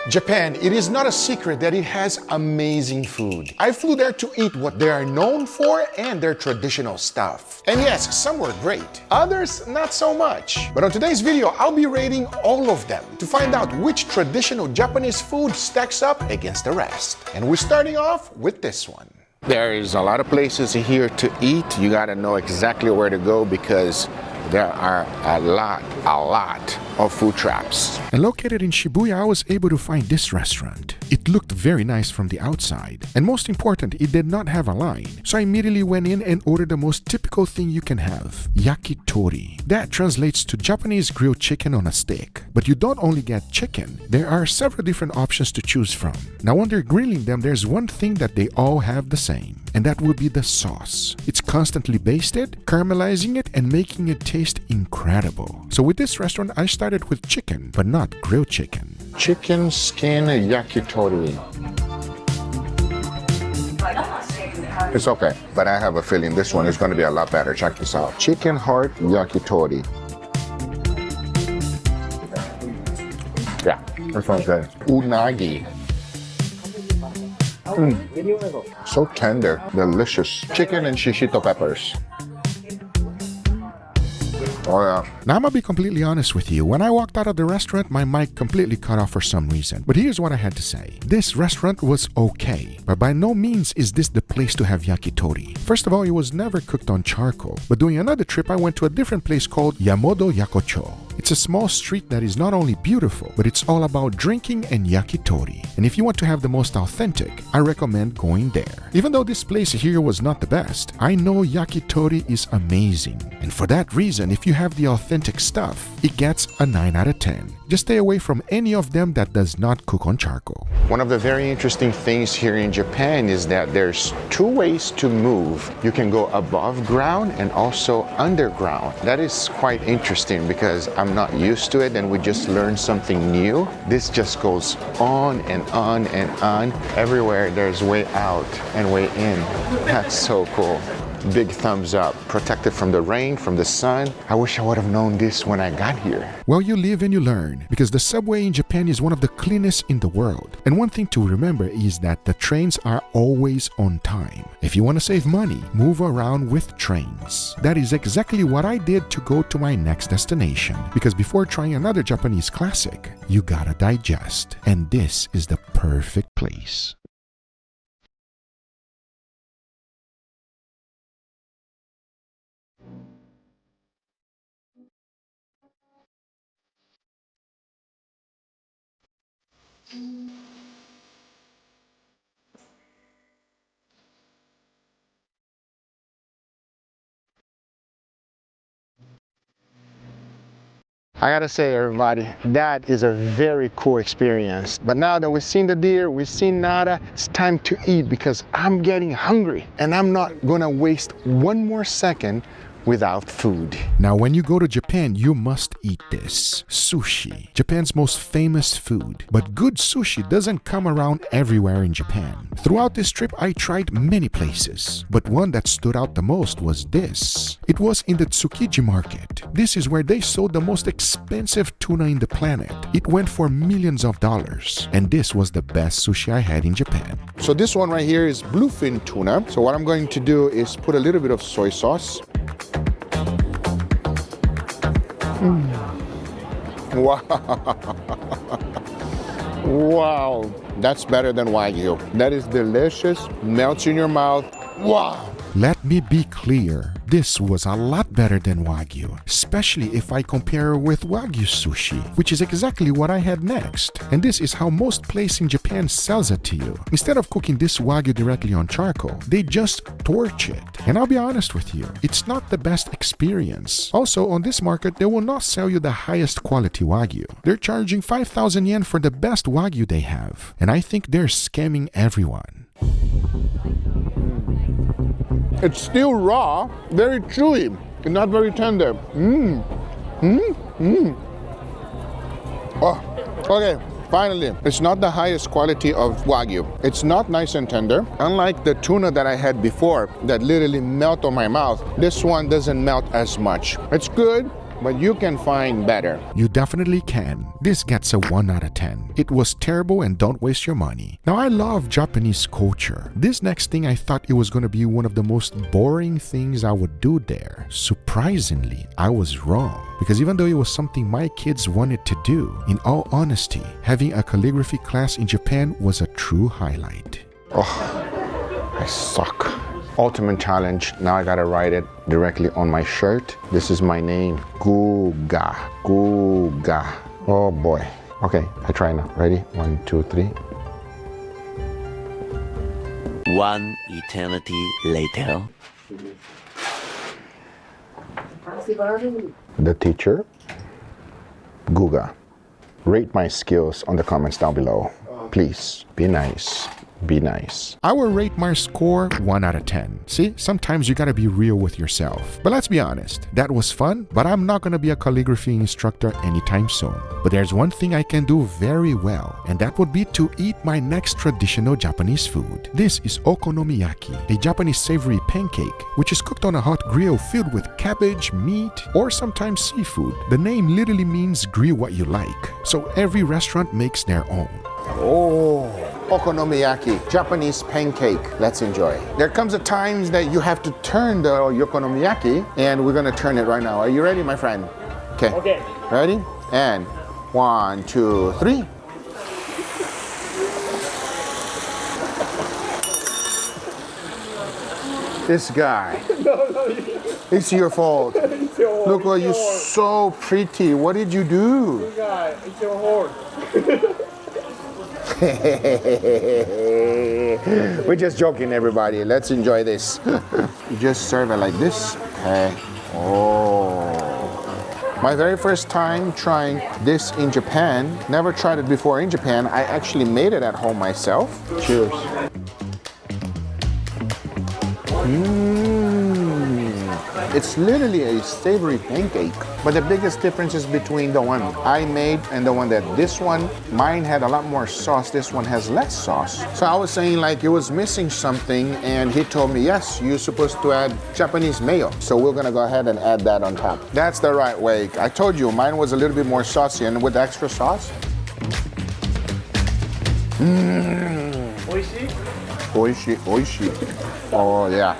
Japan, it is not a secret that it has amazing food. I flew there to eat what they are known for and their traditional stuff. And yes, some were great, others not so much. But on today's video, I'll be rating all of them to find out which traditional Japanese food stacks up against the rest. And we're starting off with this one. There's a lot of places here to eat. You gotta know exactly where to go because there are a lot of food traps. And located in Shibuya, I was able to find this restaurant. It looked very nice from the outside. And most important, it did not have a line. So I immediately went in and ordered the most typical thing you can have, yakitori. That translates to Japanese grilled chicken on a stick. But you don't only get chicken. There are several different options to choose from. Now when they're grilling them, there's one thing that they all have the same. And that would be the sauce. It's constantly basted, caramelizing it, and making it taste incredible. So with this restaurant, I started with chicken, but not grilled chicken. Chicken skin yakitori. It's okay, but I have a feeling this one is going to be a lot better. Check this out. Chicken heart yakitori. Yeah, this one's good. Unagi. So tender, delicious. Chicken and shishito peppers. Oh yeah. Now I'm gonna be completely honest with you. When I walked out of the restaurant, my mic completely cut off for some reason. But here's what I had to say. This restaurant was okay, but by no means is this the place to have yakitori. First of all, it was never cooked on charcoal. But during another trip, I went to a different place called Yamodo Yakocho. It's a small street that is not only beautiful, but it's all about drinking and yakitori. And if you want to have the most authentic, I recommend going there. Even though this place here was not the best, I know yakitori is amazing. And for that reason, if you have the authentic stuff, it gets a 9 out of 10. Just stay away from any of them that does not cook on charcoal. One of the very interesting things here in Japan is that there's two ways to move. You can go above ground and also underground. That is quite interesting because I'm not used to it and we just learned something new. This just goes on and on and on. Everywhere there's way out and way in. That's so cool. Big thumbs up. Protected from the rain, from the sun. I wish I would have known this when I got here. Well, you live and you learn, because the subway in Japan is one of the cleanest in the world. And one thing to remember is that the trains are always on time. If you want to save money, move around with trains. That is exactly what I did to go to my next destination. Because before trying another Japanese classic, you gotta digest. And this is the perfect place. I gotta say, everybody, that is a very cool experience. But now that we've seen the deer, we've seen nada, it's time to eat because I'm getting hungry and I'm not gonna waste one more second without food. Now when you go to Japan, you must eat this. Sushi, Japan's most famous food. But good sushi doesn't come around everywhere in Japan. Throughout this trip, I tried many places. But one that stood out the most was this. It was in the Tsukiji market. This is where they sold the most expensive tuna in the planet. It went for millions of dollars. And this was the best sushi I had in Japan. So this one right here is bluefin tuna. So what I'm going to do is put a little bit of soy sauce. Wow. Wow. That's better than Wagyu. That is delicious. Melts in your mouth. Wow. Let me be clear. This was a lot better than Wagyu, especially if I compare with Wagyu sushi, which is exactly what I had next. And this is how most places in Japan sells it to you. Instead of cooking this Wagyu directly on charcoal, they just torch it. And I'll be honest with you, it's not the best experience. Also, on this market, they will not sell you the highest quality Wagyu. They're charging 5,000 yen for the best Wagyu they have. And I think they're scamming everyone. It's still raw, very chewy, and not very tender. Oh, okay. Finally, it's not the highest quality of Wagyu. It's not nice and tender. Unlike the tuna that I had before that literally melt on my mouth, this one doesn't melt as much. It's good, but you can find better. You definitely can. This gets a 1 out of 10. It was terrible and don't waste your money. Now I love Japanese culture. This next thing I thought it was going to be one of the most boring things I would do there. Surprisingly, I was wrong. Because even though it was something my kids wanted to do, in all honesty, having a calligraphy class in Japan was a true highlight. Oh, I suck. Ultimate challenge. Now I gotta write it directly on my shirt. This is my name. Guga. Guga. Oh boy. Okay, I try now. Ready? 1, 2, 3. One eternity later. The teacher. Guga. Rate my skills on the comments down below. Please be nice. Be nice. I will rate my score 1 out of 10. See, sometimes you gotta be real with yourself. But let's be honest, that was fun, but I'm not gonna be a calligraphy instructor anytime soon. But there's one thing I can do very well, and that would be to eat my next traditional Japanese food. This is okonomiyaki, a Japanese savory pancake, which is cooked on a hot grill filled with cabbage, meat, or sometimes seafood. The name literally means grill what you like, so every restaurant makes their own. Oh, okonomiyaki, Japanese pancake. Let's enjoy. There comes a times that you have to turn the okonomiyaki, and we're gonna turn it right now. Are you ready, my friend? Okay. Okay. Ready? And 1, 2, 3. This guy. It's your fault. Look, what you're so pretty. What did you do? It's your horn. We're just joking, everybody. Let's enjoy this. You just serve it like this. Okay. Oh. My very first time trying this in Japan. Never tried it before in Japan. I actually made it at home myself. Cheers. It's literally a savory pancake. But the biggest difference is between the one I made and the one that this one, mine had a lot more sauce, this one has less sauce. So I was saying like it was missing something, and he told me, yes, you're supposed to add Japanese mayo. So we're gonna go ahead and add that on top. That's the right way. I told you, mine was a little bit more saucy, and with extra sauce. Oishi? Oishi, oishi. Oh yeah.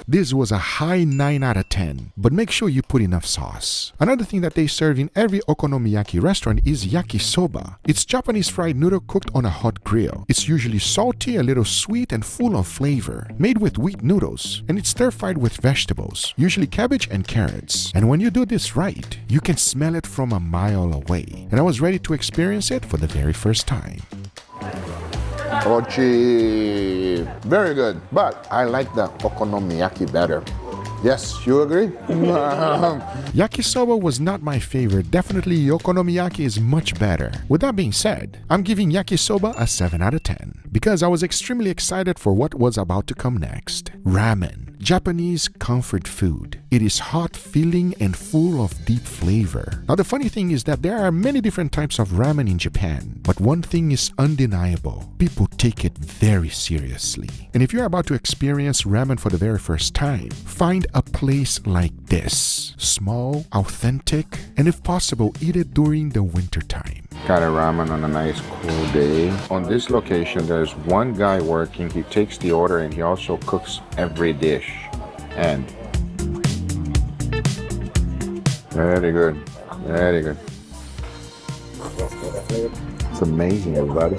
This was a high 9 out of 10, but make sure you put enough sauce. Another thing that they serve in every okonomiyaki restaurant is yakisoba. It's Japanese fried noodle cooked on a hot grill. It's usually salty, a little sweet, and full of flavor. Made with wheat noodles, and it's stir-fried with vegetables, usually cabbage and carrots. And when you do this right, you can smell it from a mile away. And I was ready to experience it for the very first time. Ochi. Very good, but I like the okonomiyaki better. Yes, you agree? Yakisoba was not my favorite. Definitely okonomiyaki is much better. With that being said, I'm giving yakisoba a 7 out of 10 because I was extremely excited for what was about to come next. Ramen. Japanese comfort food. It is hot, filling, and full of deep flavor. Now the funny thing is that there are many different types of ramen in Japan, but one thing is undeniable. People take it very seriously. And if you're about to experience ramen for the very first time, find a place like this. Small, authentic, and if possible, eat it during the winter time. Got a ramen on a nice cool day. On this location, there's one guy working. He takes the order and he also cooks every dish. And very good, very good. It's amazing, everybody.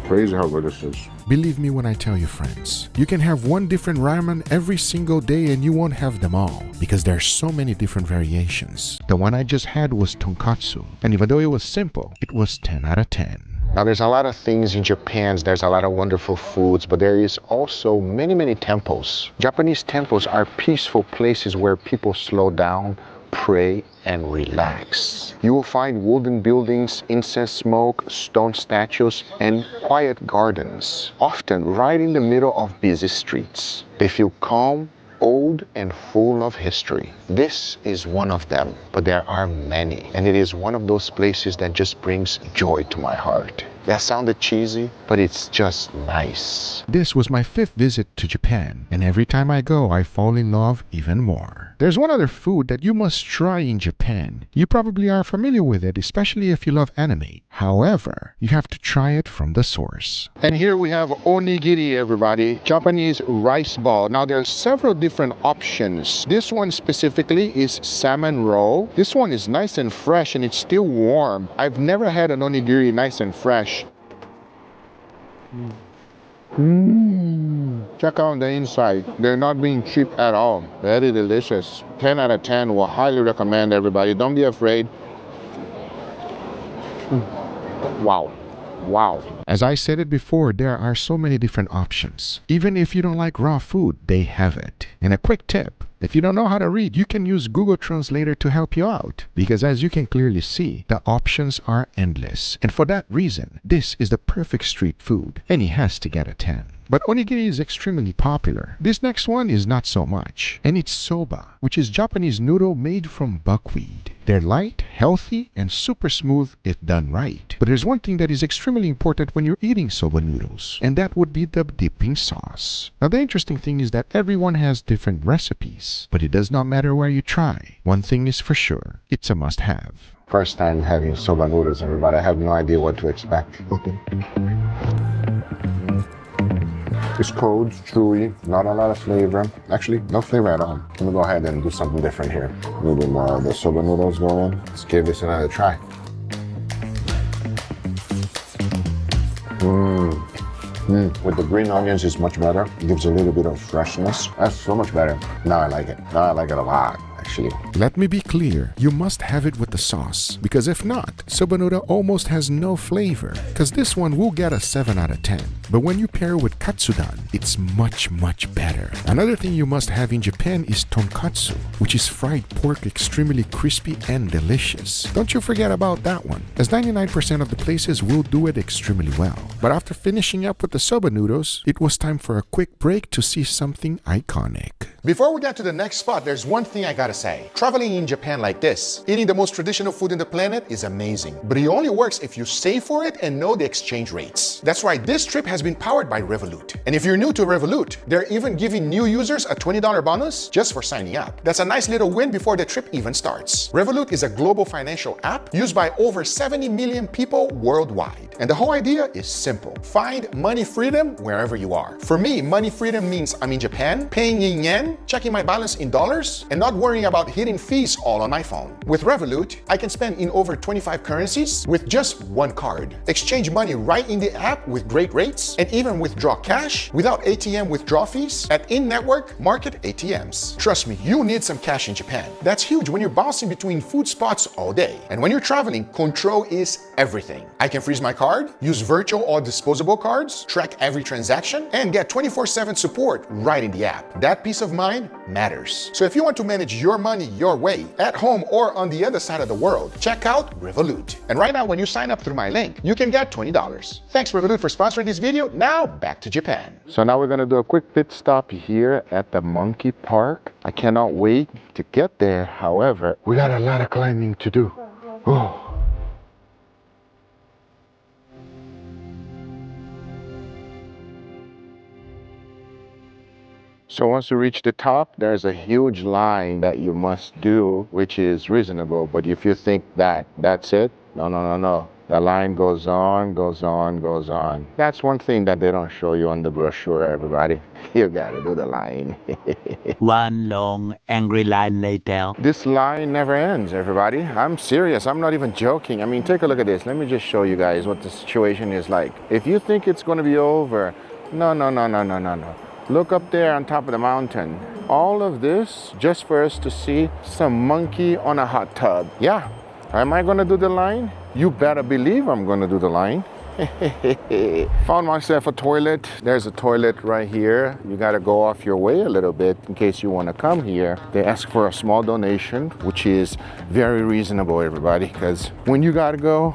Crazy how good this is. Believe me when I tell you, friends, you can have one different ramen every single day and you won't have them all because there's so many different variations. The one I just had was tonkatsu, and even though it was simple, it was 10 out of 10. Now there's a lot of things in Japan, there's a lot of wonderful foods, but there is also many temples. Japanese temples are peaceful places where people slow down, pray, and relax. You will find wooden buildings, incense smoke, stone statues, and quiet gardens, often right in the middle of busy streets. They feel calm, old, and full of history. This is one of them, but there are many, and it is one of those places that just brings joy to my heart. That sounded cheesy, but it's just nice. This was my 5th visit to Japan, and every time I go, I fall in love even more. There's one other food that you must try in Japan. You probably are familiar with it, especially if you love anime. However, you have to try it from the source. And here we have onigiri, everybody. Japanese rice ball. Now there's several different options. This one specifically is salmon roll. This one is nice and fresh and it's still warm. I've never had an onigiri nice and fresh. Check out the inside. They're not being cheap at all. Very delicious. 10 out of 10. Will highly recommend, everybody. Don't be afraid. Wow. Wow. As I said it before, there are so many different options. Even if you don't like raw food, they have it. And a quick tip. If you don't know how to read, you can use Google Translator to help you out. Because as you can clearly see, the options are endless. And for that reason, this is the perfect street food. And it has to get a 10. But onigiri is extremely popular. This next one is not so much. And it's soba, which is Japanese noodle made from buckwheat. They're light, healthy, and super smooth if done right. But there's one thing that is extremely important when you're eating soba noodles, and that would be the dipping sauce. Now the interesting thing is that everyone has different recipes, but it does not matter where you try. One thing is for sure, it's a must-have. First time having soba noodles, everybody. I have no idea what to expect. It's cold, chewy, not a lot of flavor. Actually, no flavor at all. I'm gonna go ahead and do something different here. A little bit more of the soba noodles going in. Let's give this another try. With the green onions, it's much better. It gives a little bit of freshness. That's so much better. Now I like it. Now I like it a lot. Actually. Let me be clear, you must have it with the sauce, because if not, soba noodle almost has no flavor, because this one will get a 7 out of 10. But when you pair with katsudan, it's much better. Another thing you must have in Japan is tonkatsu, which is fried pork extremely crispy and delicious. Don't you forget about that one, as 99% of the places will do it extremely well. But after finishing up with the soba noodles, it was time for a quick break to see something iconic. Before we get to the next spot, there's one thing I gotta say. Traveling in Japan like this, eating the most traditional food in the planet is amazing. But it only works if you save for it and know the exchange rates. That's why this trip has been powered by Revolut. And if you're new to Revolut, they're even giving new users a $20 bonus just for signing up. That's a nice little win before the trip even starts. Revolut is a global financial app used by over 70 million people worldwide. And the whole idea is simple. Find money freedom wherever you are. For me, money freedom means I'm in Japan, paying in yen, checking my balance in dollars, and not worrying about hidden fees all on my phone. With Revolut, I can spend in over 25 currencies with just one card. Exchange money right in the app with great rates, and even withdraw cash without ATM withdrawal fees at in-network market ATMs. Trust me, you need some cash in Japan. That's huge when you're bouncing between food spots all day. And when you're traveling, control is everything. I can freeze my card, use virtual or disposable cards, track every transaction, and get 24/7 support right in the app. That peace of mind matters. So if you want to manage your money your way, at home or on the other side of the world, check out Revolut. And right now, when you sign up through my link, you can get $20. Thanks Revolut for sponsoring this video. Now back to Japan. So now we're gonna do a quick pit stop here at the monkey park. I cannot wait to get there. However, we got a lot of climbing to do. Oh. So once you reach the top, there's a huge line that you must do, which is reasonable. But if you think that that's it, no. The line goes on. That's one thing that they don't show you on the brochure, everybody. You gotta do the line. One long, angry line later. This line never ends, everybody. I'm serious. I'm not even joking. I mean, take a look at this. Let me just show you guys what the situation is like. If you think it's gonna be over, no. Look up there on top of the mountain. All of this just for us to see some monkey on a hot tub. Yeah. Am I gonna do the line? You better believe I'm gonna do the line. Found myself a toilet. There's a toilet right here. You gotta go off your way a little bit in case you wanna come here. They ask for a small donation, which is very reasonable, everybody, because when you gotta go,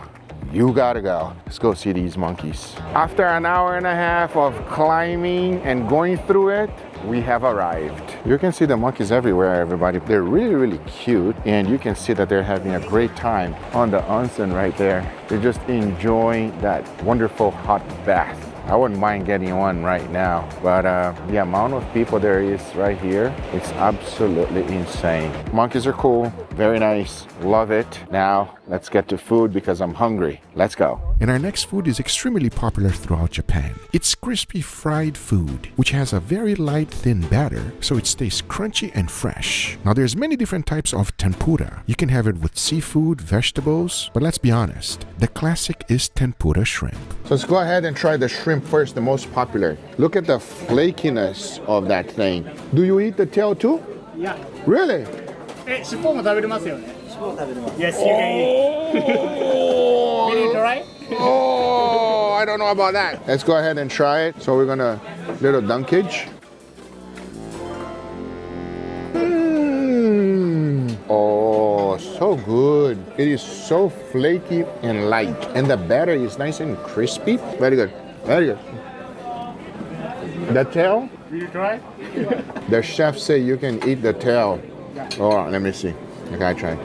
you gotta go. Let's go see these monkeys. After an hour and a half of climbing and going through it, we have arrived. You can see the monkeys everywhere, everybody. They're really cute, and you can see that they're having a great time on the onsen right there. They're just enjoying that wonderful hot bath. I wouldn't mind getting one right now, but the amount of people there is right here, it's absolutely insane. Monkeys are cool, very nice, love it. Now, let's get to food because I'm hungry. Let's go. And our next food is extremely popular throughout Japan. It's crispy fried food, which has a very light, thin batter, so it stays crunchy and fresh. Now, there's many different types of tempura. You can have it with seafood, vegetables, but let's be honest, the classic is tempura shrimp. So let's go ahead and try the shrimp first, the most popular. Look at the flakiness of that thing. Do you eat the tail too? Yeah. Really? 尻尾も食べれますよね。尻尾も食べれます。Yes, you can eat. Will you try? Oh, I don't know about that. Let's go ahead and try it. So we're gonna little dunkage. Oh, so good. It is so flaky and light. And the batter is nice and crispy. Very good. Very good. The tail? Will you try? The chef say you can eat the tail. Oh, let me see. I gotta try.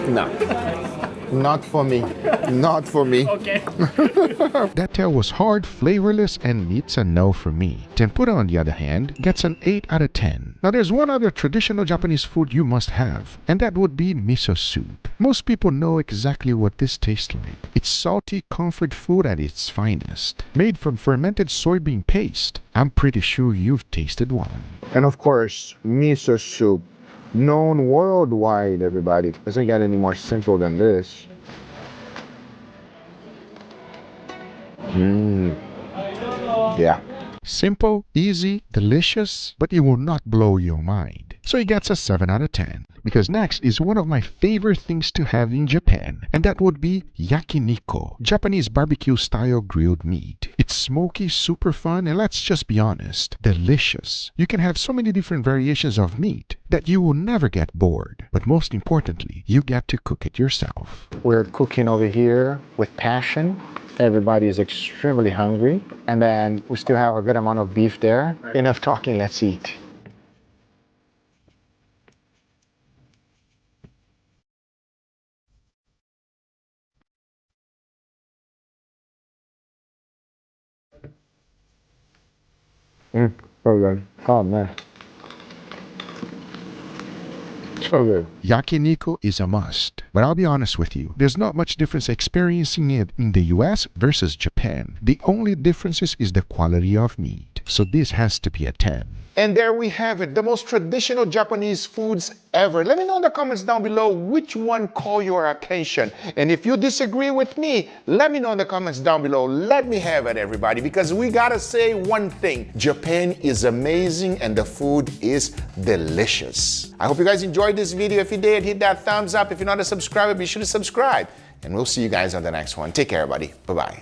No. Not for me. Not for me. Okay. That tail was hard, flavorless, and it's a no for me. Tempura, on the other hand, gets an 8 out of 10. Now, there's one other traditional Japanese food you must have, and that would be miso soup. Most people know exactly what this tastes like. It's salty comfort food at its finest, made from fermented soybean paste. I'm pretty sure you've tasted one. And of course, miso soup. Known worldwide, everybody. Doesn't get any more simple than this. Yeah. Simple, easy, delicious, but it will not blow your mind. So it gets a 7 out of 10. Because next is one of my favorite things to have in Japan, and that would be yakiniku, Japanese barbecue-style grilled meat. It's smoky, super fun, and let's just be honest, delicious. You can have so many different variations of meat that you will never get bored. But most importantly, you get to cook it yourself. We're cooking over here with passion. Everybody is extremely hungry. And then we still have a good amount of beef there. Enough talking, let's eat. So good. Oh man. So good. Yakiniku is a must, but I'll be honest with you, there's not much difference experiencing it in the US versus Japan. The only difference is the quality of meat. So this has to be a 10. And there we have it, the most traditional Japanese foods ever. Let me know in the comments down below which one caught your attention. And if you disagree with me, let me know in the comments down below. Let me have it, everybody, because we gotta say one thing. Japan is amazing and the food is delicious. I hope you guys enjoyed this video. If you did, hit that thumbs up. If you're not a subscriber, be sure to subscribe. And we'll see you guys on the next one. Take care, everybody. Bye-bye.